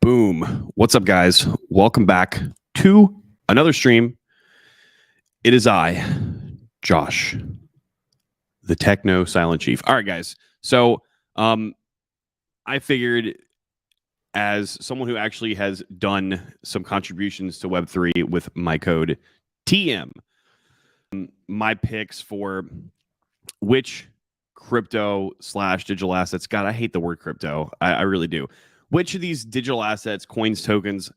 Boom. What's up, guys? Welcome back to another stream. It is I, Josh, the Techno Silent Chief. All right, guys. So I figured, as someone who actually has done some contributions to Web3 with my code TM, my picks for which crypto / digital assets. God, I hate the word crypto. I really do. Which of these digital assets, coins, tokens,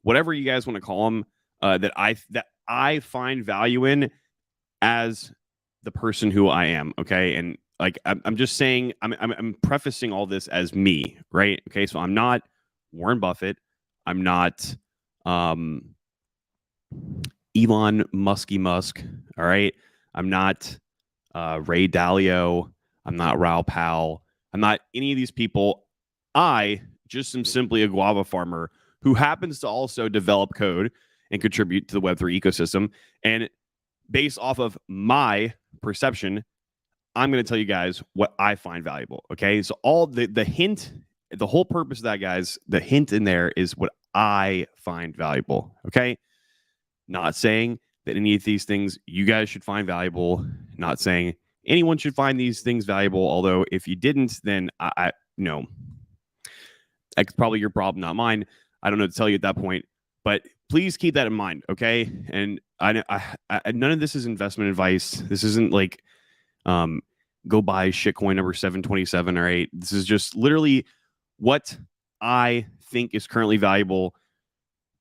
whatever you guys want to call them, that I find value in as the person who I am. Okay, and like I'm just saying, I'm prefacing all this as me, right? Okay, so I'm not Warren Buffett. I'm not Elon Musk. All right, I'm not Ray Dalio. I'm not Raoul Pal. I'm not any of these people. I just am simply a guava farmer who happens to also develop code and contribute to the Web3 ecosystem. And based off of my perception, I'm going to tell you guys what I find valuable. Okay. So all the hint, the whole purpose of that, guys, the hint in there is what I find valuable. Okay. Not saying that any of these things you guys should find valuable. Not saying anyone should find these things valuable. Although if you didn't, then I no. That's probably your problem, not mine. I don't know what to tell you at that point, but please keep that in mind, okay? And I none of this is investment advice. This isn't like go buy shitcoin number 727 or 8. This is just literally what I think is currently valuable,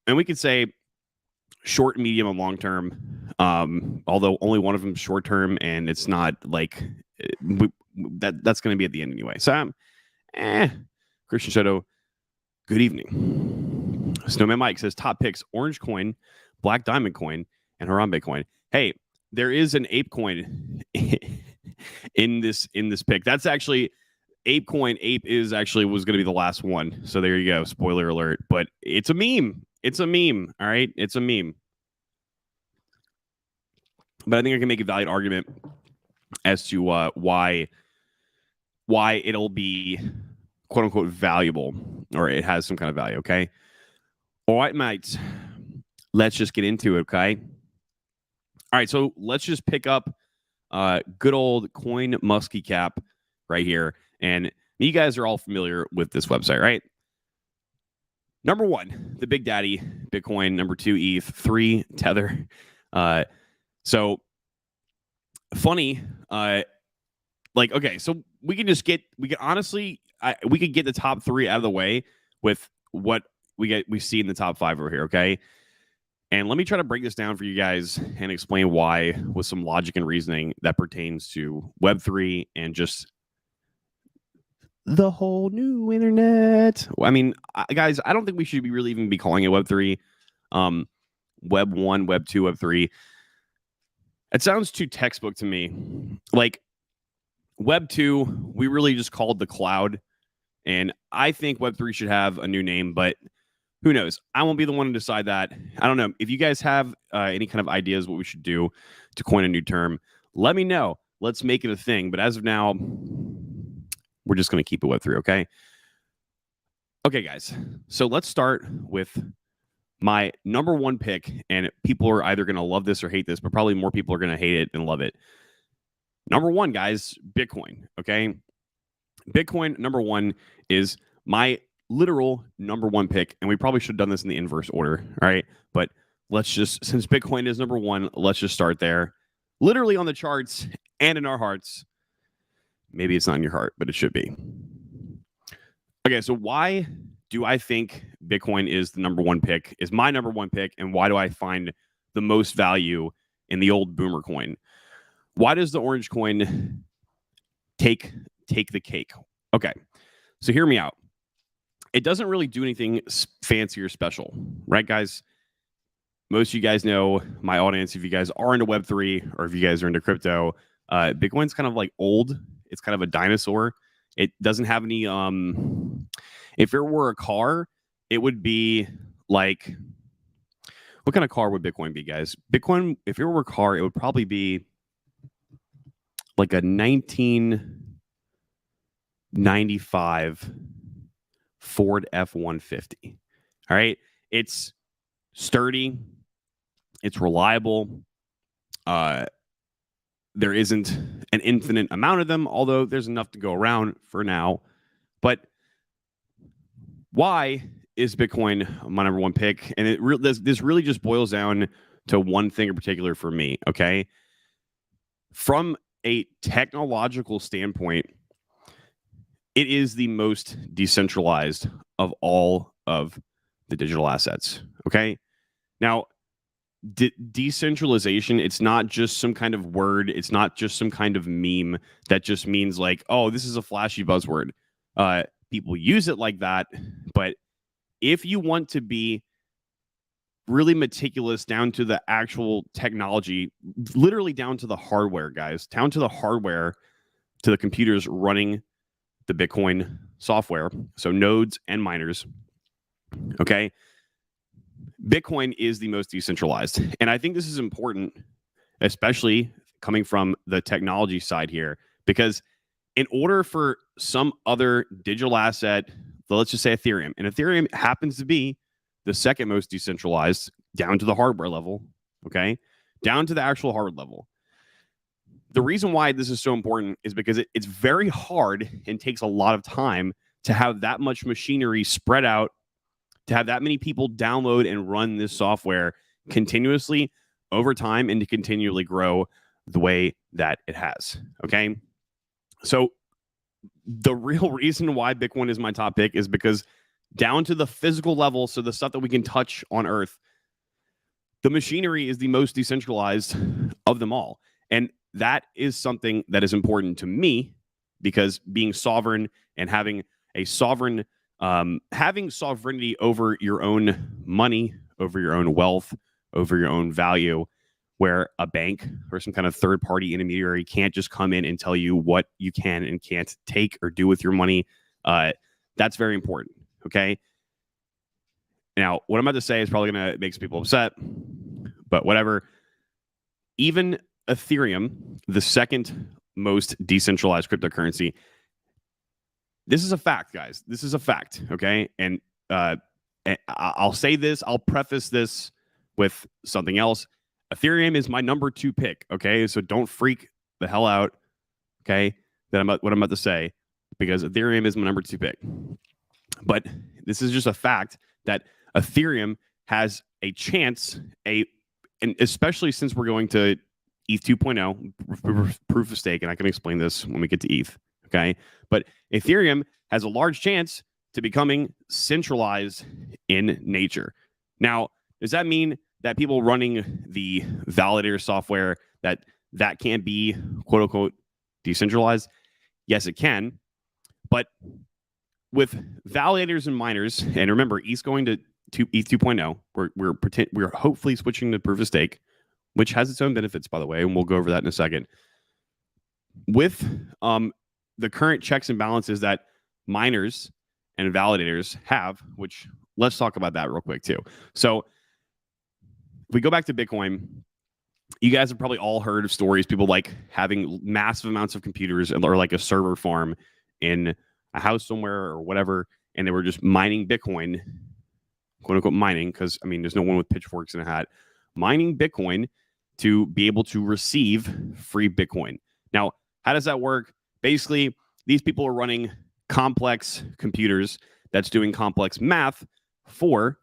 and we could say short, medium, and long term. Although only one of them is short term, and it's not like that's going to be at the end anyway. So, Christian Shadow. Good evening. Snowman Mike says top picks: Orange Coin, Black Diamond Coin, and Harambe Coin. Hey, there is an ape coin in this pick. That's actually ape coin. Ape was going to be the last one. So there you go. Spoiler alert. But it's a meme. It's a meme. All right, it's a meme. But I think I can make a valid argument as to why it'll be quote unquote valuable, or it has some kind of value. Okay. All right, mates. Let's just get into it. Okay. All right. So let's just pick up good old Coin Muskie Cap right here. And you guys are all familiar with this website, right? Number one, the Big Daddy, Bitcoin. Number two, ETH. 3, Tether. So funny. Okay, so we can honestly, we could get the top 3 out of the way with what we see in the top 5 over here, okay? And let me try to break this down for you guys and explain why with some logic and reasoning that pertains to Web3 and just the whole new internet. I mean, guys, I don't think we should be really even be calling it Web3. Web 1, Web 2, Web 3. It sounds too textbook to me. Like, Web 2, we really just called the cloud. And I think Web 3 should have a new name, but who knows? I won't be the one to decide that. I don't know. If you guys have any kind of ideas what we should do to coin a new term, let me know. Let's make it a thing. But as of now, we're just going to keep it Web 3, okay? Okay, guys. So let's start with my number one pick. And people are either going to love this or hate this, but probably more people are going to hate it and love it. Number one, guys, Bitcoin, okay? Bitcoin, number one, is my literal number one pick, and we probably should have done this in the inverse order, all right? But let's just, since Bitcoin is number one, let's just start there. Literally on the charts and in our hearts. Maybe it's not in your heart, but it should be. Okay, so why do I think Bitcoin is the number one pick, is my number one pick, and why do I find the most value in the old boomer coin? Why does the orange coin take the cake? Okay, so hear me out. It doesn't really do anything fancy or special, right, guys? Most of you guys know, my audience, if you guys are into Web3 or if you guys are into crypto, Bitcoin's kind of like old. It's kind of a dinosaur. It doesn't have any, if it were a car, it would be like, what kind of car would Bitcoin be, guys? Bitcoin, if it were a car, it would probably be like a 1995 Ford F-150. All right. It's sturdy. It's reliable. There isn't an infinite amount of them, although there's enough to go around for now. But why is Bitcoin my number one pick? And this really just boils down to one thing in particular for me, okay? From a technological standpoint, it is the most decentralized of all of the digital assets, okay? Now, decentralization, it's not just some kind of word. It's not just some kind of meme that just means like, oh, this is a flashy buzzword. People use it like that. But if you want to be really meticulous down to the actual technology, literally down to the hardware, guys, down to the hardware, to the computers running the Bitcoin software, so nodes and miners, okay? Bitcoin is the most decentralized. And I think this is important, especially coming from the technology side here, because in order for some other digital asset, let's just say Ethereum, and Ethereum happens to be the second most decentralized down to the hardware level, okay? Down to the actual hardware level. The reason why this is so important is because it's very hard and takes a lot of time to have that much machinery spread out, to have that many people download and run this software continuously over time and to continually grow the way that it has. Okay. So the real reason why Bitcoin is my top pick is because down to the physical level, so the stuff that we can touch on Earth, the machinery is the most decentralized of them all. And that is something that is important to me because being sovereign and having a sovereign having sovereignty over your own money, over your own wealth, over your own value, where a bank or some kind of third-party intermediary can't just come in and tell you what you can and can't take or do with your money. That's very important, okay? Now, what I'm about to say is probably going to make some people upset, but whatever. Even Ethereum, the second most decentralized cryptocurrency, this is a fact, guys. This is a fact, okay? And I'll say this, I'll preface this with something else. Ethereum is my number 2 pick, okay? So don't freak the hell out, okay? What I'm about to say, because Ethereum is my number 2 pick. But this is just a fact that Ethereum has a chance, and especially since we're going to ETH 2.0, proof of stake, and I can explain this when we get to ETH, okay? But Ethereum has a large chance to becoming centralized in nature. Now, does that mean that people running the validator software that can't be quote unquote decentralized? Yes, it can. But with validators and miners, and remember, ETH's going to ETH 2.0, we're hopefully switching to proof of stake, which has its own benefits, by the way, and we'll go over that in a second. With the current checks and balances that miners and validators have, which let's talk about that real quick too. So if we go back to Bitcoin, you guys have probably all heard of stories, people like having massive amounts of computers or like a server farm in a house somewhere or whatever, and they were just mining Bitcoin, quote unquote mining, because I mean, there's no one with pitchforks in a hat, mining Bitcoin to be able to receive free Bitcoin. Now, how does that work? Basically, these people are running complex computers that's doing complex math for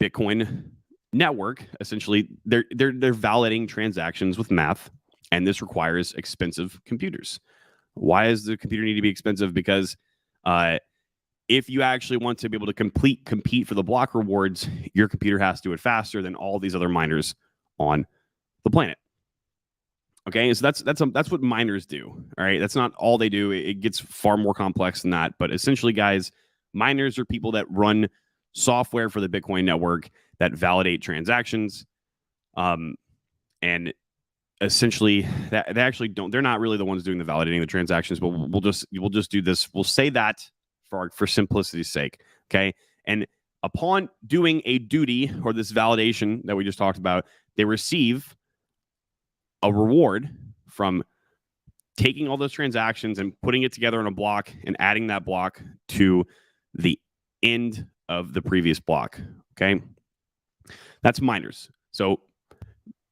Bitcoin network. Essentially, they're validating transactions with math, and this requires expensive computers. Why does the computer need to be expensive? Because if you actually want to be able to compete for the block rewards, your computer has to do it faster than all these other miners on the planet. Okay, so that's what miners do. All right, that's not all they do. It gets far more complex than that. But essentially, guys, miners are people that run software for the Bitcoin network that validate transactions, and essentially that they actually don't. They're not really the ones doing the validating the transactions. But we'll just do this. We'll say that for simplicity's sake. Okay, and upon doing a duty or this validation that we just talked about, they receive a reward from taking all those transactions and putting it together in a block and adding that block to the end of the previous block. Okay. That's miners. So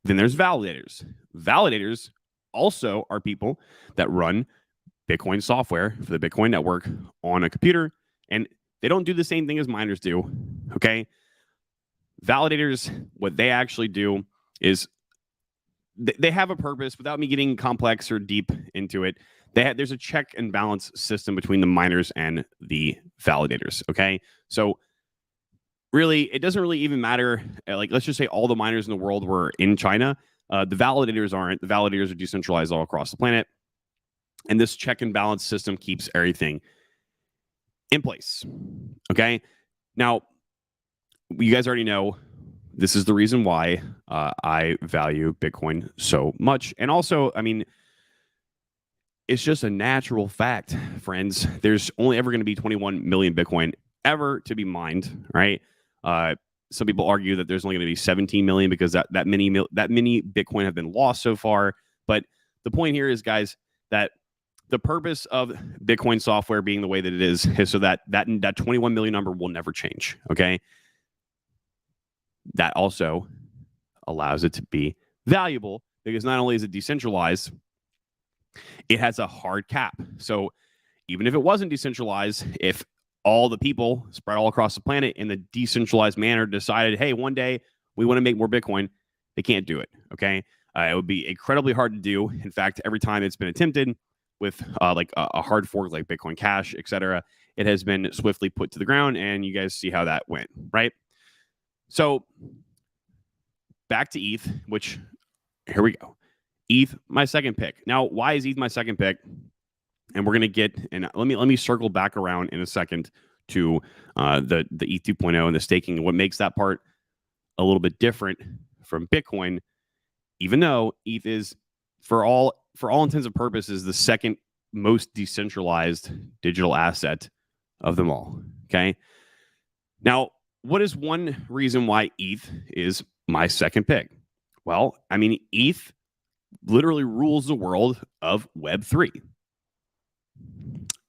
then there's validators. Validators also are people that run Bitcoin software for the Bitcoin network on a computer, and they don't do the same thing as miners do. Okay. Validators, what they actually do is they have a purpose. Without me getting complex or deep into it, there's a check and balance system between the miners and the validators. Okay. So really, it doesn't really even matter. Like, let's just say all the miners in the world were in China. The validators aren't. The validators are decentralized all across the planet. And this check and balance system keeps everything in place. Okay. Now, you guys already know this is the reason why I value Bitcoin so much. And also, I mean, it's just a natural fact, friends. There's only ever going to be 21 million Bitcoin ever to be mined, right? Some people argue that there's only going to be 17 million because that many Bitcoin have been lost so far. But the point here is, guys, that the purpose of Bitcoin software being the way that it is so that 21 million number will never change. Okay. That also allows it to be valuable because not only is it decentralized, it has a hard cap. So even if it wasn't decentralized, if all the people spread all across the planet in the decentralized manner decided, hey, one day we want to make more Bitcoin, they can't do it. Okay. It would be incredibly hard to do. In fact, every time it's been attempted with like a hard fork like Bitcoin Cash, etc., it has been swiftly put to the ground, and you guys see how that went, right? So back to ETH, which here we go. ETH, my second pick. Now, why is ETH my second pick? And we're gonna get, and let me circle back around in a second to the ETH 2.0 and the staking and what makes that part a little bit different from Bitcoin, even though ETH is for all intents and purposes the second most decentralized digital asset of them all. Okay. Now, what is one reason why ETH is my second pick? Well, I mean, ETH literally rules the world of Web3.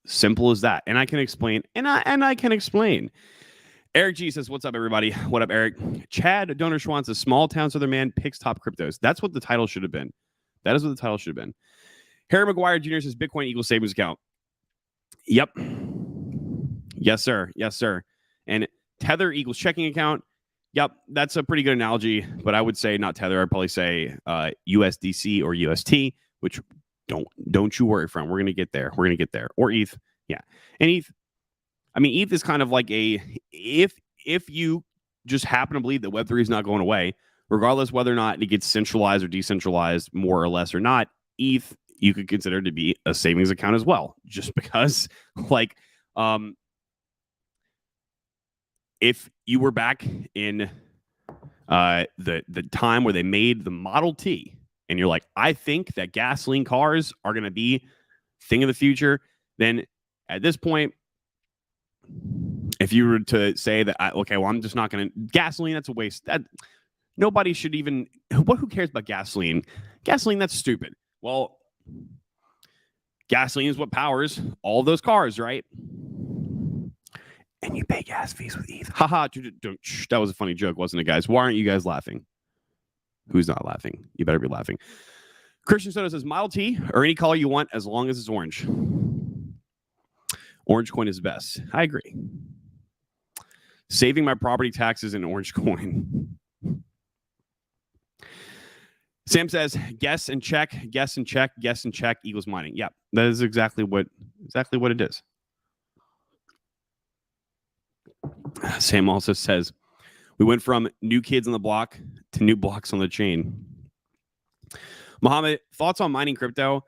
Simple as that. And I can explain. And I can explain. Eric G says, what's up, everybody? What up, Eric? Chad Donor Schwan says, small town Southern man picks top cryptos. That's what the title should have been. That is what the title should have been. Harry McGuire Jr. says, Bitcoin equals savings account. Yep. Yes, sir. Yes, sir. And Tether equals checking account. Yep, that's a pretty good analogy, but I would say not Tether. I'd probably say USDC or UST, which don't you worry, friend. We're gonna get there. We're gonna get there. Or ETH, yeah. And ETH, I mean, ETH is kind of like if you just happen to believe that Web3 is not going away, regardless whether or not it gets centralized or decentralized, more or less or not, ETH you could consider to be a savings account as well, just because, like, if you were back in the time where they made the Model T, and you're like, I think that gasoline cars are going to be thing of the future, then at this point, if you were to say that, okay, well, I'm just not going to gasoline, that's a waste. That nobody should even. Who cares about gasoline? Gasoline, that's stupid. Well, gasoline is what powers all those cars, right? And you pay gas fees with ETH. Haha, that was a funny joke, wasn't it, guys? Why aren't you guys laughing? Who's not laughing? You better be laughing. Christian Soto says, Model T or any color you want as long as it's orange. Orange coin is best. I agree. Saving my property taxes in orange coin. Sam says, guess and check, guess and check, guess and check equals mining. Yeah, that is exactly what it is. Sam also says, we went from new kids on the block to new blocks on the chain. Mohammed, thoughts on mining crypto?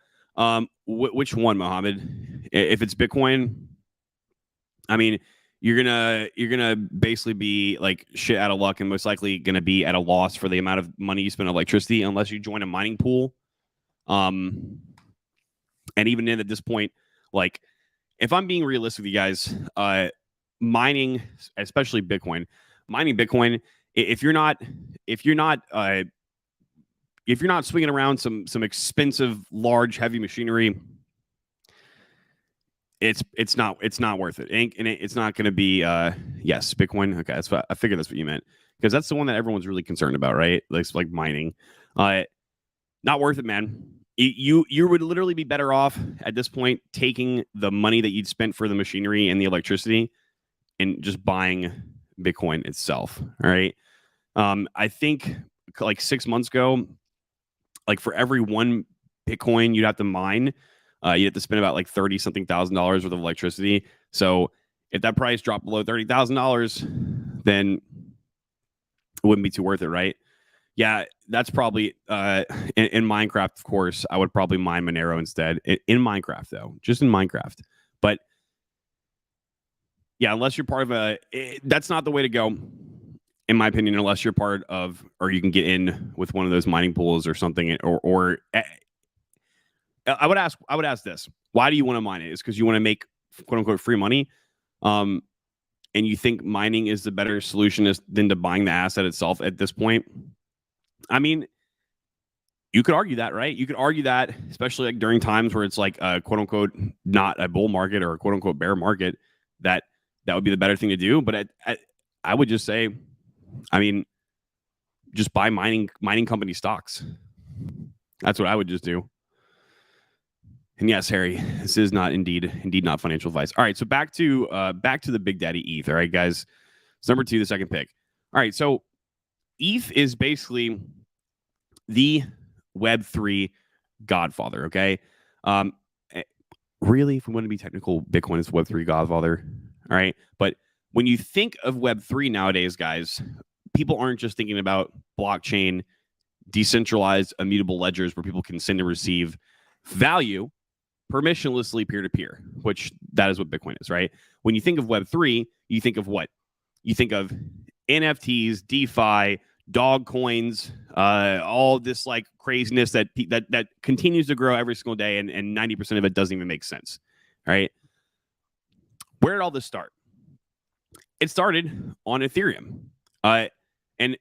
Which one, Mohammed? If it's Bitcoin, I mean, you're gonna basically be like shit out of luck and most likely gonna be at a loss for the amount of money you spend on electricity unless you join a mining pool. And even then, at this point, like, if I'm being realistic with you guys, mining, especially Bitcoin, if you're not swinging around some expensive, large, heavy machinery, it's not worth it. And it's not going to be yes, Bitcoin. Okay, that's what I figured that's what you meant, because that's the one that everyone's really concerned about, right? Like mining. Not worth it, man. You would literally be better off at this point taking the money that you'd spent for the machinery and the electricity and just buying Bitcoin itself. All right. I think like 6 months ago, like for every one Bitcoin you'd have to mine, you'd have to spend about like $30-something thousand worth of electricity. So if that price dropped below $30,000, then it wouldn't be too worth it, right? Yeah, that's probably in Minecraft, of course. I would probably mine Monero instead. In Minecraft, though, just in Minecraft. But yeah, unless you're part of that's not the way to go, in my opinion. Unless you're part of, or you can get in with one of those mining pools or something, or I would ask this: why do you want to mine it? Is because you want to make quote unquote free money, and you think mining is the better solution than to buying the asset itself at this point? I mean, you could argue that, right? You could argue that, especially like during times where it's like a quote unquote not a bull market or a quote unquote bear market, that would be the better thing to do. But I would just say, I mean, just buy mining company stocks. That's what I would just do. And yes, Harry, this is not indeed not financial advice. All right, so back to the Big Daddy ETH. All right, guys, it's number 2, the second pick. All right, so ETH is basically the Web3 godfather, okay? Really, if we want to be technical, Bitcoin is Web3 godfather, all right? But when you think of Web3 nowadays, guys, people aren't just thinking about blockchain, decentralized, immutable ledgers where people can send and receive value permissionlessly peer-to-peer, which that is what Bitcoin is, right? When you think of Web3, you think of what? You think of NFTs, DeFi, dog coins, all this like craziness that continues to grow every single day, and 90% of it doesn't even make sense, right? Where did all this start? It started on Ethereum. And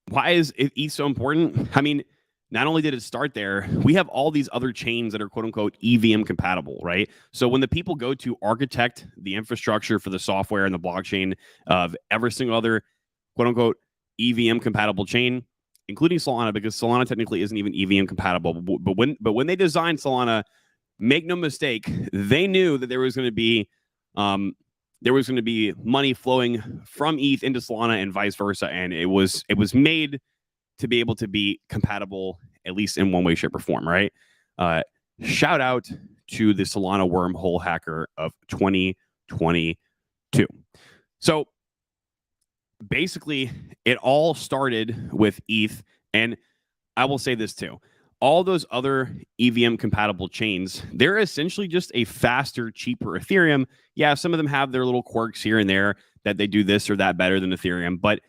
why is ETH so important? I mean, not only did it start there, we have all these other chains that are quote unquote EVM compatible, right? So when the people go to architect the infrastructure for the software and the blockchain of every single other quote unquote EVM compatible chain, including Solana, because Solana technically isn't even EVM compatible. But when they designed Solana, make no mistake, they knew that there was going to be money flowing from ETH into Solana and vice versa, and it was made to be able to be compatible, at least in one way, shape, or form, right? Shout out to the Solana wormhole hacker of 2022. So basically, it all started with ETH, and I will say this too. All those other EVM compatible chains, they're essentially just a faster, cheaper Ethereum. Yeah, some of them have their little quirks here and there that they do this or that better than Ethereum, but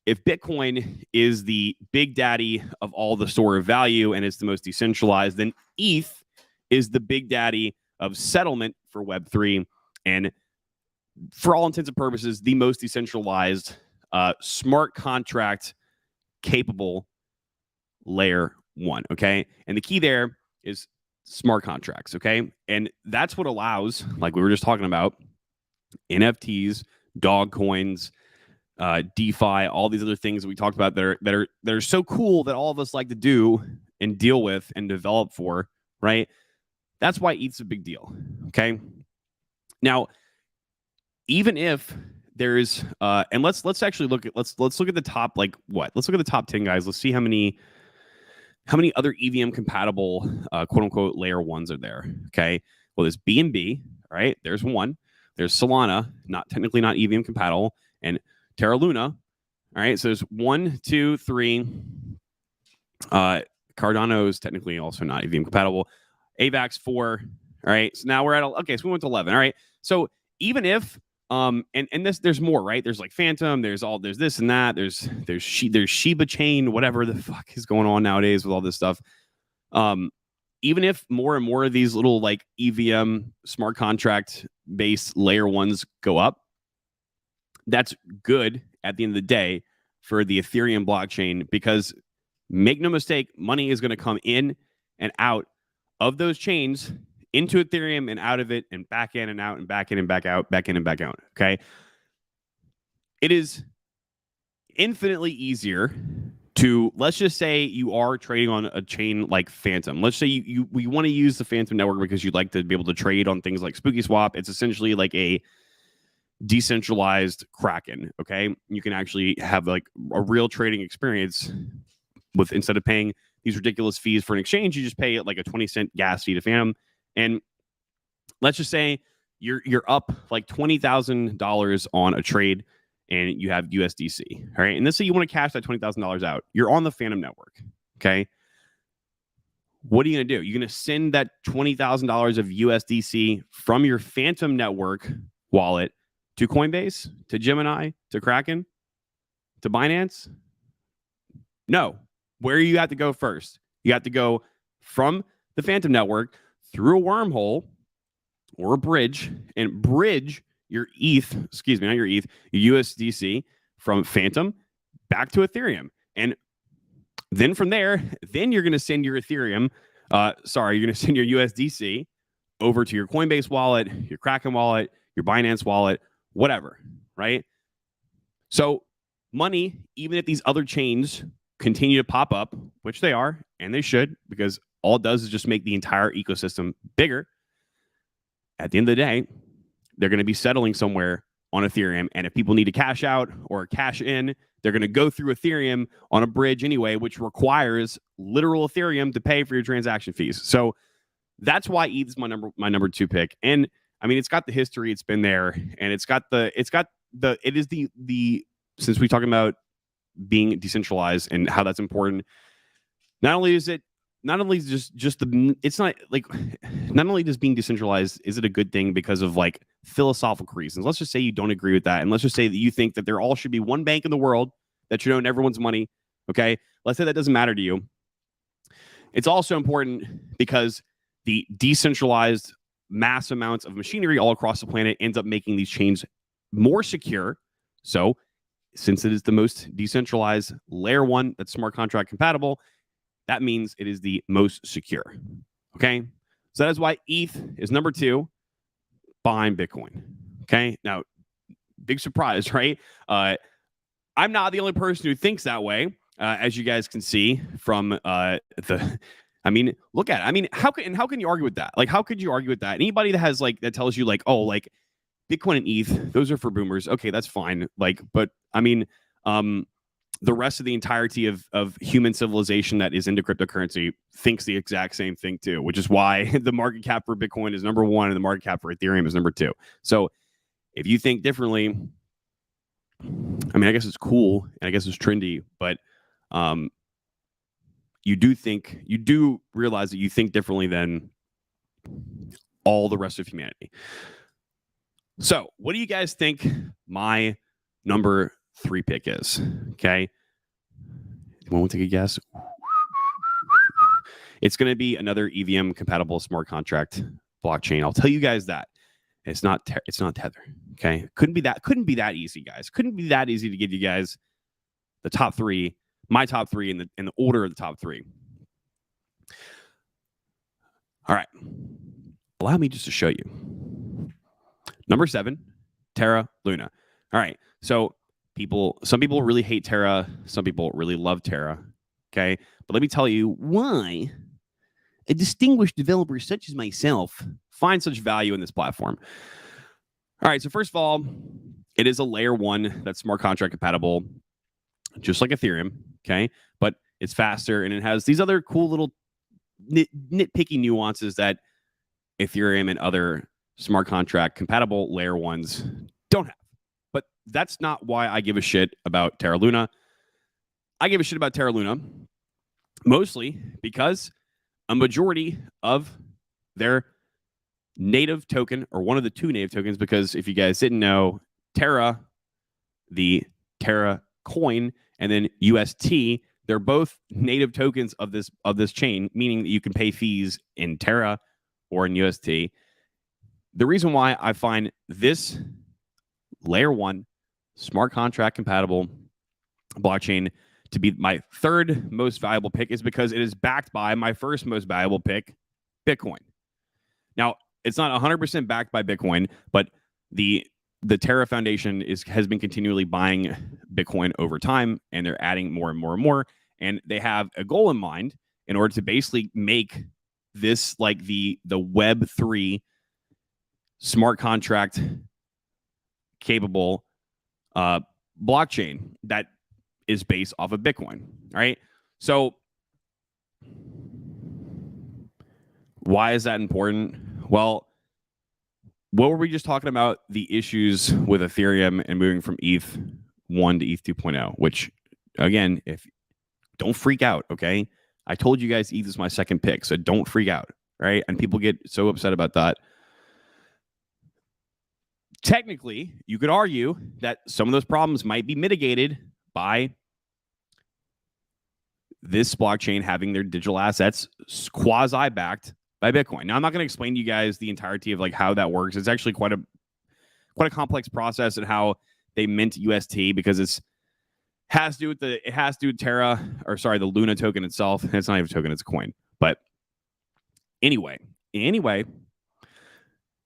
if Bitcoin is the big daddy of all the store of value and it's the most decentralized, then ETH is the big daddy of settlement for Web3, and for all intents and purposes, the most decentralized smart contract capable layer 1, okay? And the key there is smart contracts, okay? And that's what allows, like we were just talking about, NFTs, dog coins, DeFi, all these other things that we talked about that are so cool that all of us like to do and deal with and develop for, right? That's why ETH's a big deal. Okay. Now, even if there's and let's actually look at let's look at the top, like what? Let's look at the top 10 guys. Let's see how many other EVM compatible quote unquote layer 1s are there. Okay. Well, there's BNB, all right? There's one. There's Solana, technically not EVM compatible, and Terra Luna. All right, so there's 1, 2, 3. Cardano is technically also not EVM compatible. AVAX 4. All right, so now we're at so we went to 11. All right, so even if there's more, right? There's like Phantom. There's this and that. There's Shiba Chain, whatever the fuck is going on nowadays with all this stuff. Even if more and more of these little like EVM smart contract based layer 1s go up, that's good at the end of the day for the Ethereum blockchain, because make no mistake, money is going to come in and out of those chains into Ethereum and out of it and back in and out and back in and back out, back in and back out. Okay. It is infinitely easier to, let's just say you are trading on a chain like Phantom. Let's say you want to use the Phantom network because you'd like to be able to trade on things like Spooky Swap. It's essentially like a decentralized Kraken. Okay. You can actually have like a real trading experience with, instead of paying these ridiculous fees for an exchange, you just pay like a 20-cent gas fee to Phantom. And let's just say you're up like $20,000 on a trade and you have USDC. All right. And let's say you want to cash that $20,000 out. You're on the Phantom network. Okay. What are you going to do? You're going to send that $20,000 of USDC from your Phantom network wallet to Coinbase, to Gemini, to Kraken, to Binance? No. Where you have to go first? You have to go from the Phantom network through a wormhole or a bridge and bridge your ETH, not your ETH, your USDC from Phantom back to Ethereum. And then from there, then you're going to send your Ethereum, you're going to send your USDC over to your Coinbase wallet, your Kraken wallet, your Binance wallet, whatever, right? So money, even if these other chains continue to pop up, which they are, and they should, because all it does is just make the entire ecosystem bigger. At the end of the day, they're going to be settling somewhere on Ethereum. And if people need to cash out or cash in, they're going to go through Ethereum on a bridge anyway, which requires literal Ethereum to pay for your transaction fees. So that's why ETH is my number 2 pick. And I mean, it's got the history, it's been there, and it is the since we're talking about being decentralized and how that's important. Not only does being decentralized, is it a good thing because of like philosophical reasons? Let's just say you don't agree with that. And let's just say that you think that there all should be one bank in the world that should own everyone's money. Okay. Let's say that doesn't matter to you. It's also important because the decentralized mass amounts of machinery all across the planet ends up making these chains more secure. So since it is the most decentralized layer 1 that's smart contract compatible, that means it is the most secure. Okay. So that is why ETH is number 2 behind Bitcoin. Okay. Now, big surprise, right? I'm not the only person who thinks that way, as you guys can see from look at it. I mean, how can you argue with that? Like, how could you argue with that? Anybody that has that tells you like, oh, like Bitcoin and ETH, those are for boomers. Okay, that's fine. Like, but I mean, the rest of the entirety of human civilization that is into cryptocurrency thinks the exact same thing too, which is why the market cap for Bitcoin is number 1 and the market cap for Ethereum is number 2. So if you think differently, I mean, I guess it's cool and I guess it's trendy, but you do realize that you think differently than all the rest of humanity. So what do you guys think my number 3 pick is? Okay. Anyone want to take a guess? It's going to be another EVM compatible smart contract blockchain. I'll tell you guys that. It's not Tether. Okay. Couldn't be that easy, guys. Couldn't be that easy to give you guys the top 3, my top 3 in the order of the top 3. All right. Allow me just to show you. Number 7, Terra Luna. All right. So some people really hate Terra. Some people really love Terra. Okay. But let me tell you why a distinguished developer such as myself finds such value in this platform. All right. So first of all, it is a layer 1 that's smart contract compatible, just like Ethereum. Okay. But it's faster and it has these other cool little nitpicky nuances that Ethereum and other smart contract compatible layer 1s don't have. But that's not why I give a shit about Terra Luna. I give a shit about Terra Luna mostly because a majority of their native token, or one of the 2 native tokens, because if you guys didn't know, Terra, the Terra coin, and then UST, they're both native tokens of this chain, meaning that you can pay fees in Terra or in UST. The reason why I find this layer 1 smart contract compatible blockchain to be my 3rd most valuable pick is because it is backed by my first most valuable pick, Bitcoin. Now, it's not 100% backed by Bitcoin, but the Terra Foundation has been continually buying Bitcoin over time, and they're adding more and more and more. And they have a goal in mind in order to basically make this like the Web3 smart contract capable blockchain that is based off of Bitcoin. All right. So why is that important? Well, what were we just talking about? The issues with Ethereum and moving from ETH 1 to ETH 2.0, which again, if don't freak out, okay? I told you guys ETH is my second pick, so don't freak out, right? And people get so upset about that. Technically, you could argue that some of those problems might be mitigated by this blockchain having their digital assets quasi-backed by Bitcoin. Now, I'm not going to explain to you guys the entirety of like how that works. It's actually quite a complex process and how they mint UST, because it has to do with Terra, or sorry, the Luna token itself. It's not even a token, it's a coin. But anyway,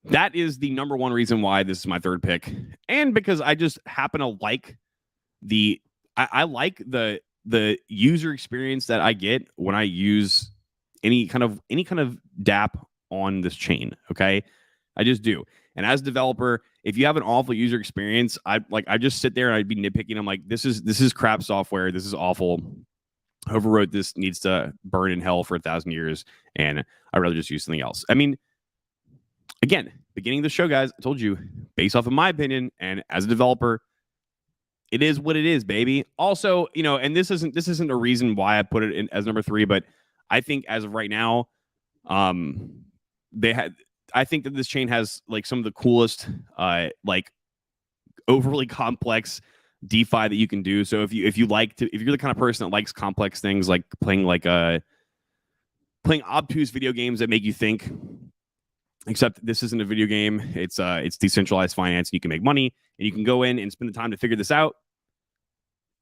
that is the number one reason why this is my third pick. And because I just happen to like I like the user experience that I get when I use any kind of dApp on this chain. Okay, I just do. And as a developer, if you have an awful user experience, I just sit there and I'd be nitpicking. I'm like, this is crap software. This is awful. Whoever wrote this needs to burn in hell for 1,000 years, and I'd rather just use something else. I mean, again, beginning of the show, guys, I told you, based off of my opinion, and as a developer, it is what it is, baby. Also, and this isn't a reason why I put it in as number 3, but I think as of right now, I think that this chain has like some of the coolest, like overly complex DeFi that you can do. So if you're the kind of person that likes complex things, like playing obtuse video games that make you think, except this isn't a video game. It's decentralized finance. And you can make money, and you can go in and spend the time to figure this out.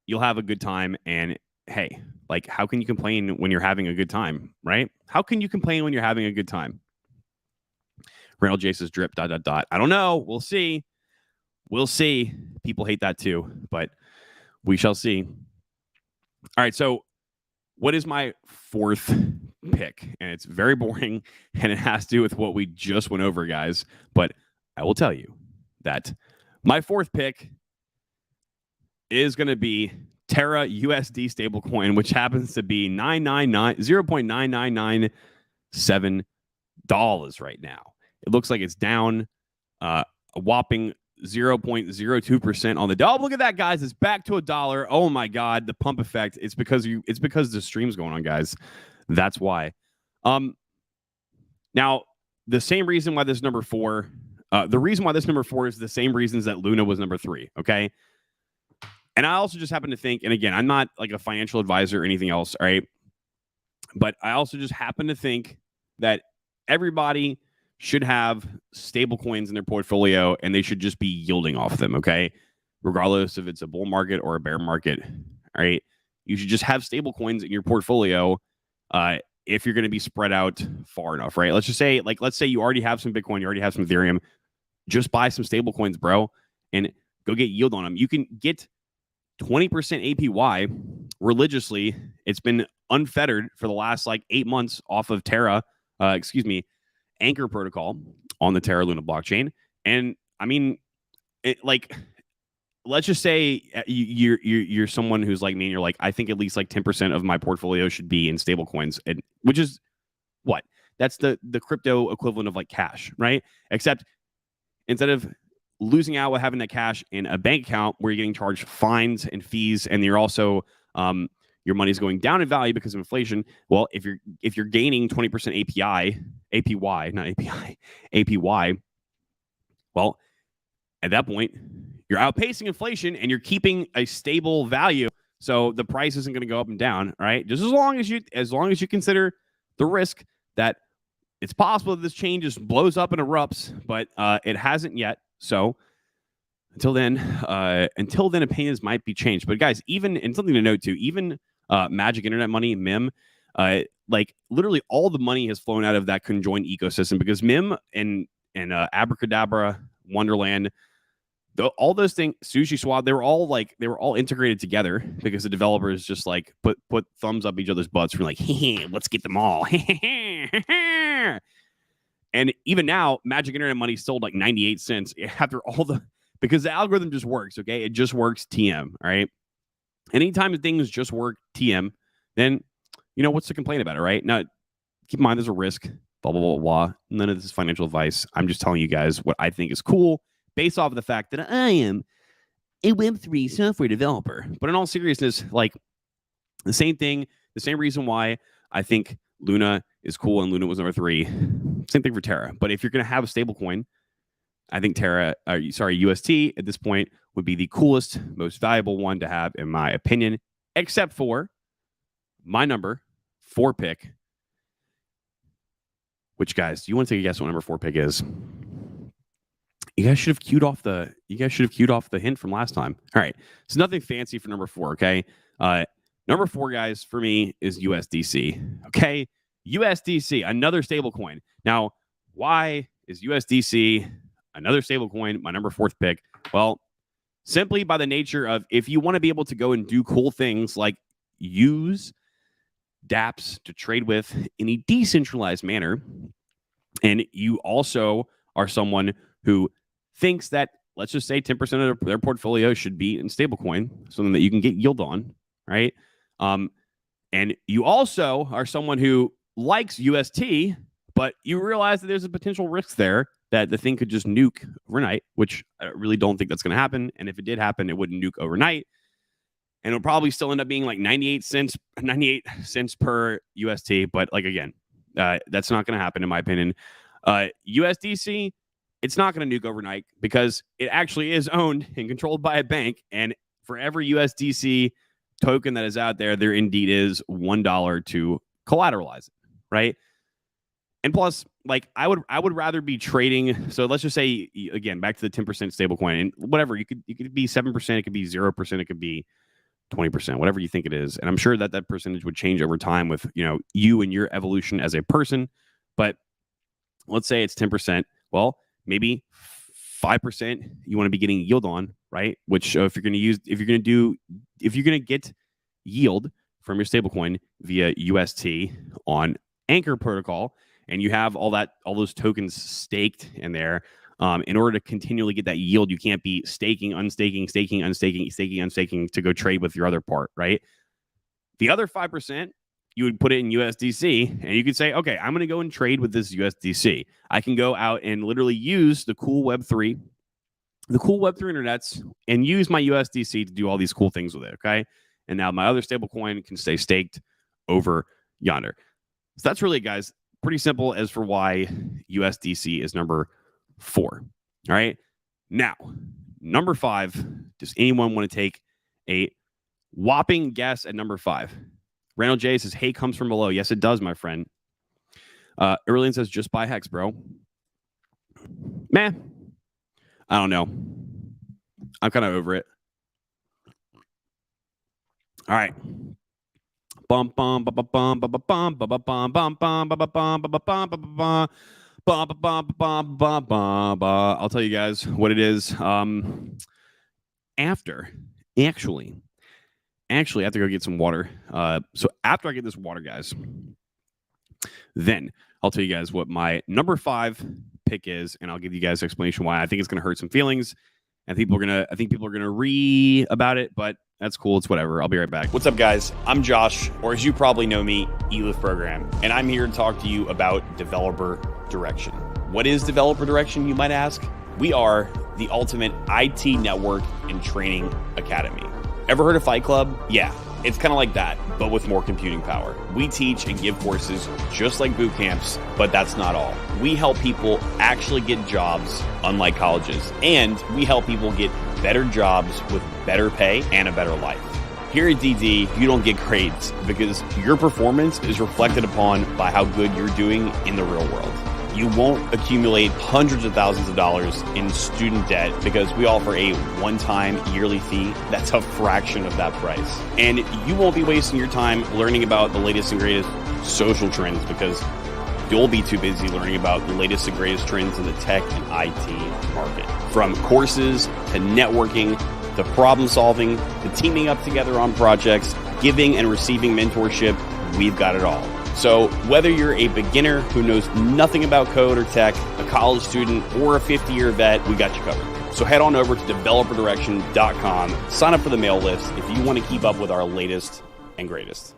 You'll have a good time. And hey, like, how can you complain when you're having a good time, right? How can you complain when you're having a good time? Randall J says drip, ... I don't know. We'll see. People hate that too, but we shall see. All right. So what is my fourth pick? And it's very boring, and it has to do with what we just went over, guys. But I will tell you that my fourth pick is going to be Terra USD stablecoin, which happens to be $0.9997 right now. It looks like it's down a whopping 0.02% on the dollar. Look at that, guys. It's back to $1. Oh my God, the pump effect. It's because the stream's going on, guys. That's why. Now, the same reason why this is number 4, the reason why this number 4 is the same reasons that Luna was number 3, okay? And I also just happen to think, and again, I'm not like a financial advisor or anything else, all right? But I also just happen to think that everybody should have stable coins in their portfolio, and they should just be yielding off them, okay? Regardless if it's a bull market or a bear market, all right? You should just have stable coins in your portfolio if you're going to be spread out far enough, right? Let's say you already have some Bitcoin, you already have some Ethereum. Just buy some stable coins, bro, and go get yield on them. You can get 20% APY religiously. It's been unfettered for the last 8 months off of Terra, Anchor protocol on the Terra Luna blockchain. And I mean, let's just say you're someone who's like me, and you're like, I think at least 10% of my portfolio should be in stable coins, and which is what? That's the crypto equivalent of cash, right? Except instead of losing out with having that cash in a bank account where you're getting charged fines and fees, and you're also your money's going down in value because of inflation. Well, if you're gaining 20% APY, well, at that point, you're outpacing inflation and you're keeping a stable value. So the price isn't going to go up and down, right? Just as long as you consider the risk that it's possible that this chain just blows up and erupts, but it hasn't yet. So until then, opinions might be changed. But guys, and something to note too, even Magic Internet Money, MIM, Like literally all the money has flown out of that conjoined ecosystem because MIM and Abracadabra, Wonderland, all those things, Sushi Swap, they were all integrated together because the developers just like put thumbs up each other's butts from like, hey, let's get them all. And even now, Magic Internet Money sold like 98 cents after all because the algorithm just works, okay? It just works TM, all right? Anytime things just work TM, then, what's to complain about it, right? Now, keep in mind there's a risk, blah, blah, blah, blah. None of this is financial advice. I'm just telling you guys what I think is cool based off of the fact that I am a Web3 software developer. But in all seriousness, like the same thing, the same reason why I think Luna is cool and Luna was number 3. Same thing for Terra. But if you're going to have a stable coin, I think UST at this point would be the coolest, most valuable one to have, in my opinion, except for my number 4 pick. Which, guys, do you want to take a guess what number 4 pick is? You guys should have queued off the hint from last time. All right. So nothing fancy for number 4, okay? Number 4, guys, for me is USDC. Okay? USDC, another stable coin. Now, why is USDC another stable coin my number 4th pick? Well, simply by the nature of if you want to be able to go and do cool things like use dApps to trade with in a decentralized manner, and you also are someone who thinks that, let's just say 10% of their portfolio should be in stablecoin, something that you can get yield on, right? And you also are someone who likes UST, but you realize that there's a potential risk there that the thing could just nuke overnight, which I really don't think that's going to happen. And if it did happen, it wouldn't nuke overnight. And it'll probably still end up being like 98 cents per UST. But like, again, that's not going to happen in my opinion. USDC, it's not going to nuke overnight because it actually is owned and controlled by a bank. And for every USDC token that is out there, there indeed is $1 to collateralize it, right? And plus, like I would rather be trading. So let's just say, again, back to the 10% stablecoin, and whatever, you could be 7%, it could be 0%, it could be 20%, whatever you think it is. And I'm sure that percentage would change over time with, you and your evolution as a person. But let's say it's 10%. Well, maybe 5% you want to be getting yield on, right? Which if you're going to get yield from your stablecoin via UST on Anchor protocol, and you have all those tokens staked in there, in order to continually get that yield, you can't be staking, unstaking, staking, unstaking, staking, unstaking to go trade with your other part, right? The other 5%, you would put it in USDC, and you could say, okay, I'm going to go and trade with this USDC. I can go out and literally use the cool Web3 internets, and use my USDC to do all these cool things with it, okay? And now my other stable coin can stay staked over yonder. So that's really, guys, pretty simple as for why USDC is number 4. All right. Now, number 5. Does anyone want to take a whopping guess at number 5? Randall J says, "Hey, comes from below." Yes, it does, my friend. Erlian says, "Just buy Hex, bro." Man, I don't know. I'm kind of over it. All right. Bum bum bum bum bum bum bum bum bum bum bum bum bum bum. I'll tell you guys what it is. After I have to go get some water. So after I get this water, guys, then I'll tell you guys what my number 5 pick is, and I'll give you guys an explanation why I think it's going to hurt some feelings. I think people are gonna read about it, but that's cool. It's whatever. I'll be right back. What's up, guys? I'm Josh, or as you probably know me, eLift Program, and I'm here to talk to you about Developer Direction. What is Developer Direction, you might ask? We are the ultimate IT network and training academy. Ever heard of Fight Club? Yeah, it's kind of like that, but with more computing power. We teach and give courses just like boot camps, but that's not all. We help people actually get jobs, unlike colleges, and we help people get better jobs with better pay and a better life. Here at DD, you don't get grades because your performance is reflected upon by how good you're doing in the real world. you won't accumulate hundreds of thousands of dollars in student debt because we offer a one-time yearly fee that's a fraction of that price. And you won't be wasting your time learning about the latest and greatest social trends because you'll be too busy learning about the latest and greatest trends in the tech and IT market. From courses to networking to problem solving to teaming up together on projects, giving and receiving mentorship, we've got it all. So whether you're a beginner who knows nothing about code or tech, a college student, or a 50-year vet, we got you covered. So head on over to developerdirection.com, sign up for the mail list if you want to keep up with our latest and greatest.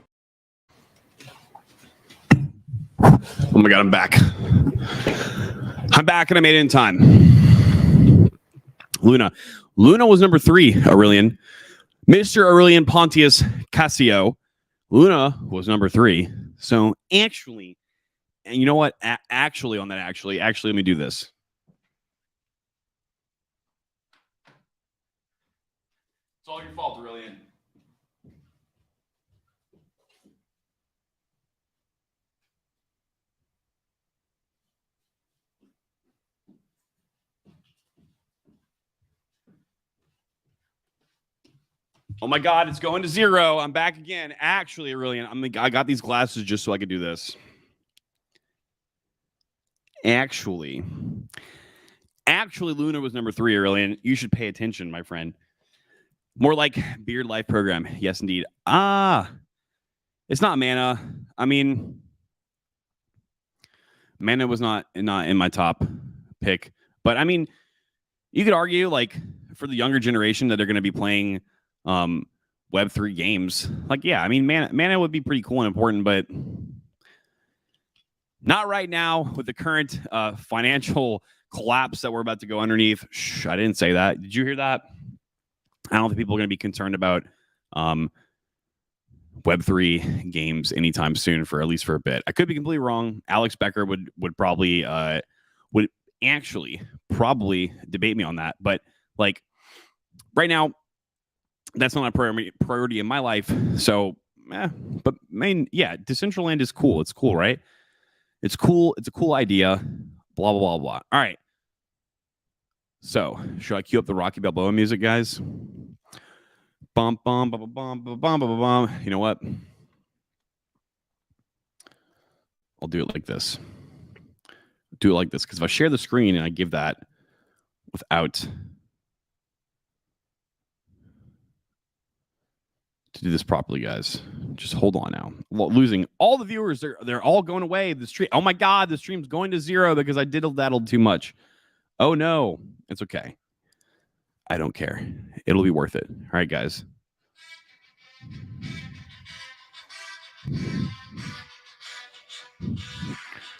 Oh my God, I'm back. I'm back and I made it in time. Luna was number 3, Aurelian. Mr. Aurelian Pontius Cassio. Luna was number 3. So actually, and you know what? Actually, let me do this. It's all your fault, Aurelian. Oh my God, it's going to 0. I'm back again. Actually, Aurelian, I got these glasses just so I could do this. Actually, Luna was number 3, Aurelian. You should pay attention, my friend. More like Beard Life Program. Yes, indeed. It's not Mana. I mean, Mana was not in my top pick. But I mean, you could argue like for the younger generation that they're going to be playing Web3 games. Like, yeah, I mean, Mana would be pretty cool and important, but not right now with the current financial collapse that we're about to go underneath. Shh, I didn't say that. Did you hear that? I don't think people are going to be concerned about Web3 games anytime soon, for at least for a bit. I could be completely wrong. Alex Becker would probably probably debate me on that, but like right now, that's not a priority in my life. So, but Decentraland is cool. It's cool, right? It's cool. It's a cool idea. Blah, blah, blah, blah. All right. So, should I cue up the Rocky Balboa music, guys? Bum, bum, bum, bum, bum, bum, bum, bum, bum. You know what? I'll do it like this. Do it like this, because if I share the screen and I give that without... to do this properly, guys. Just hold on now. Losing all the viewers. They're all going away. The stream. Oh my God, the stream's going to 0 because I diddle-daddled too much. Oh no, it's okay. I don't care. It'll be worth it. All right, guys.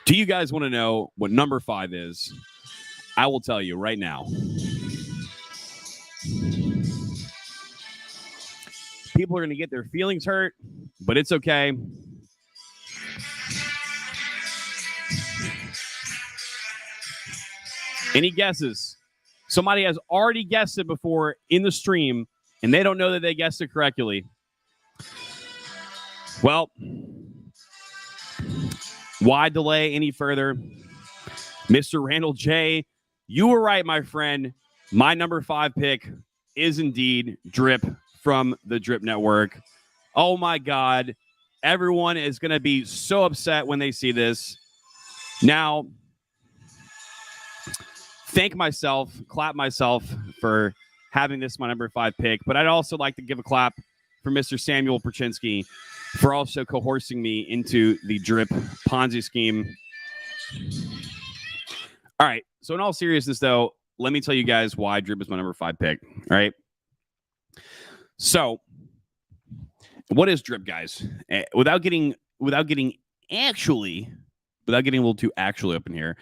Do you guys want to know what number 5 is? I will tell you right now. People are going to get their feelings hurt, but it's okay. Any guesses? Somebody has already guessed it before in the stream, and they don't know that they guessed it correctly. Well, why delay any further? Mr. Randall J., you were right, my friend. My number 5 pick is indeed Drip from the Drip Network. Oh my God. Everyone is going to be so upset when they see this. Now, clap myself for having this my number 5 pick, but I'd also like to give a clap for Mr. Samuel Perchinsky for also coercing me into the Drip Ponzi scheme. All right. So in all seriousness, though, let me tell you guys why Drip is my number 5 pick. All right. So, what is Drip, guys? Without getting a little too actually up in here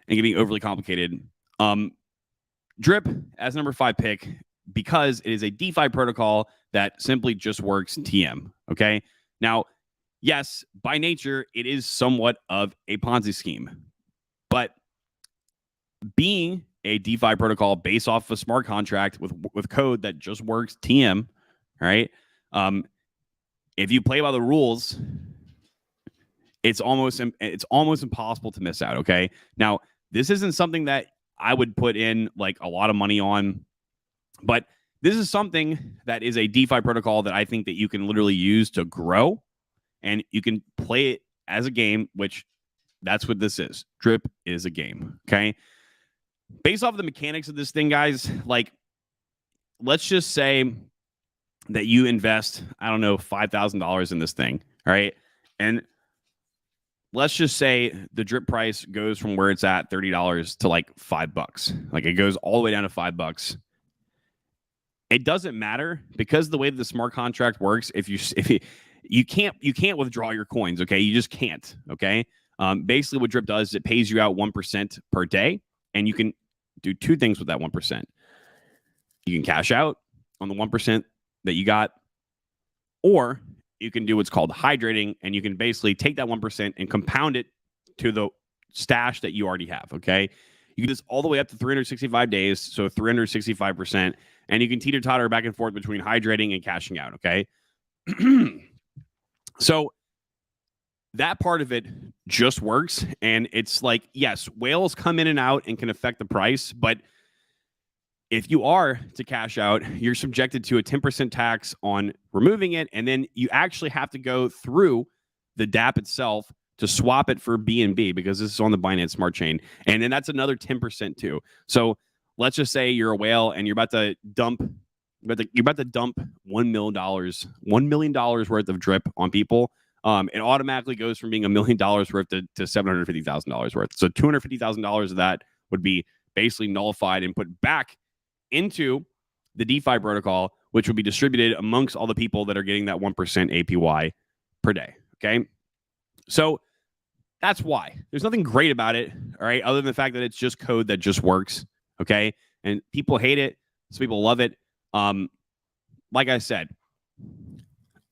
and getting overly complicated, Drip as number 5 pick because it is a DeFi protocol that simply just works TM. Okay. Now, yes, by nature, it is somewhat of a Ponzi scheme, but being a DeFi protocol based off of a smart contract with code that just works TM, right? If you play by the rules, it's almost impossible to miss out. Okay. Now, this isn't something that I would put in like a lot of money on, but this is something that is a DeFi protocol that I think that you can literally use to grow, and you can play it as a game, which that's what this is. Drip is a game. Okay. Based off of the mechanics of this thing, guys, like, let's just say that you invest, I don't know, $5,000 in this thing. All right. And let's just say the drip price goes from where it's at, $30 to like $5. Like, it goes all the way down to $5. It doesn't matter, because the way that the smart contract works, if you can't withdraw your coins. Okay. You just can't. Okay. Basically what drip does is it pays you out 1% per day, and you can do two things with that 1%. You can cash out on the 1% that you got, or you can do what's called hydrating, and you can basically take that 1% and compound it to the stash that you already have. Okay. You can do this all the way up to 365 days. So 365%. And you can teeter-totter back and forth between hydrating and cashing out. Okay. So that part of it just works. And it's like, yes, whales come in and out and can affect the price. But if you are to cash out, you're subjected to a 10% tax on removing it. And then you actually have to go through the DApp itself to swap it for BNB, because this is on the Binance Smart Chain. And then that's another 10% too. So let's just say you're a whale and you're about to dump $1 million worth of drip on people. It automatically goes from being $1 million worth to $750,000 worth. So $250,000 of that would be basically nullified and put back into the DeFi protocol, which would be distributed amongst all the people that are getting that 1% APY per day. Okay. So that's why. There's nothing great about it, all right, other than the fact that it's just code that just works. Okay. And people hate it. Some people love it. Like I said,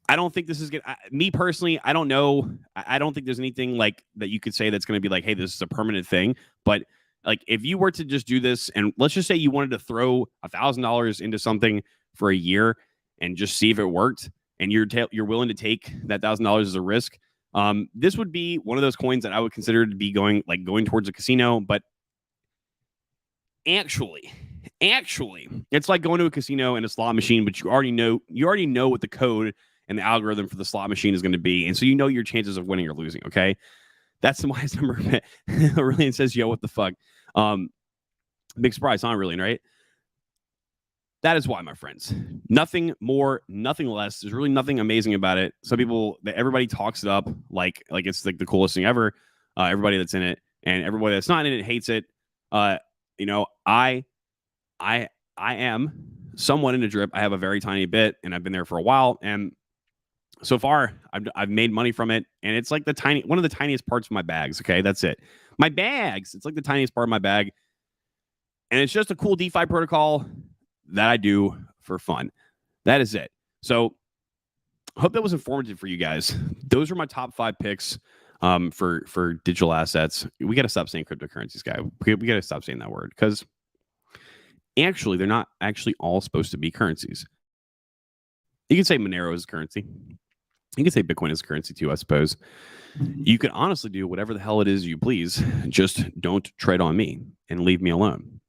I don't think this is going to, me personally, I don't know. I don't think there's anything like that you could say that's going to be like, hey, this is a permanent thing. But like, if you were to just do this, and let's just say you wanted to throw $1,000 into something for a year and just see if it worked, and you're willing to take that $1,000 as a risk, this would be one of those coins that I would consider to be going towards a casino. But actually, it's like going to a casino and a slot machine, but you already know what the code and the algorithm for the slot machine is going to be, and so you know your chances of winning or losing. Okay, that's the wise number. Aurelian says, "Yo, what the fuck?" Big surprise, huh? Aurelian, right? That is why, my friends. Nothing more, nothing less. There's really nothing amazing about it. Some people, everybody talks it up like it's like the coolest thing ever. Everybody that's in it and everybody that's not in it hates it. You know, I am somewhat into drip. I have a very tiny bit, and I've been there for a while. And so far, I've made money from it, and it's like one of the tiniest parts of my bags. Okay, that's it. My bags. It's like the tiniest part of my bag, and it's just a cool DeFi protocol that I do for fun. That is it. So, I hope that was informative for you guys. Those are my top 5 picks for digital assets. We got to stop saying cryptocurrencies, guy. We got to stop saying that word, because actually, they're not actually all supposed to be currencies. You can say Monero is currency. You can say Bitcoin is currency too, I suppose. You can honestly do whatever the hell it is you please. Just don't tread on me and leave me alone.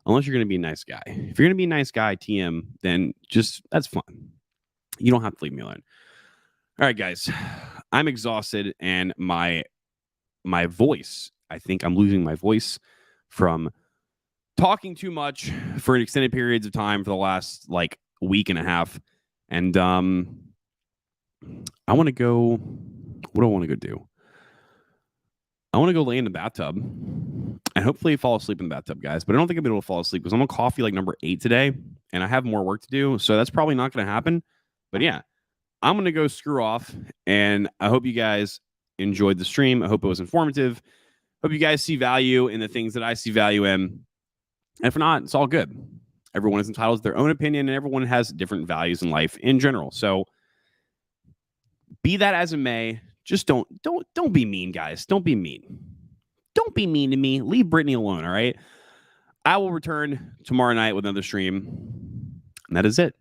Unless you're going to be a nice guy. If you're going to be a nice guy, TM, then just, that's fine. You don't have to leave me alone. All right, guys. I'm exhausted, and my voice, I think I'm losing my voice from talking too much for extended periods of time for the last like week and a half. And I want to go, what do I want to go do? I want to go lay in the bathtub and hopefully fall asleep in the bathtub, guys. But I don't think I'll be able to fall asleep because I'm on coffee like number 8 today, and I have more work to do. So that's probably not going to happen. But yeah, I'm going to go screw off, and I hope you guys enjoyed the stream. I hope it was informative. Hope you guys see value in the things that I see value in. And if not, it's all good. Everyone is entitled to their own opinion, and everyone has different values in life in general. So be that as it may, just don't be mean, guys. Don't be mean. Don't be mean to me. Leave Brittany alone, all right? I will return tomorrow night with another stream, and that is it.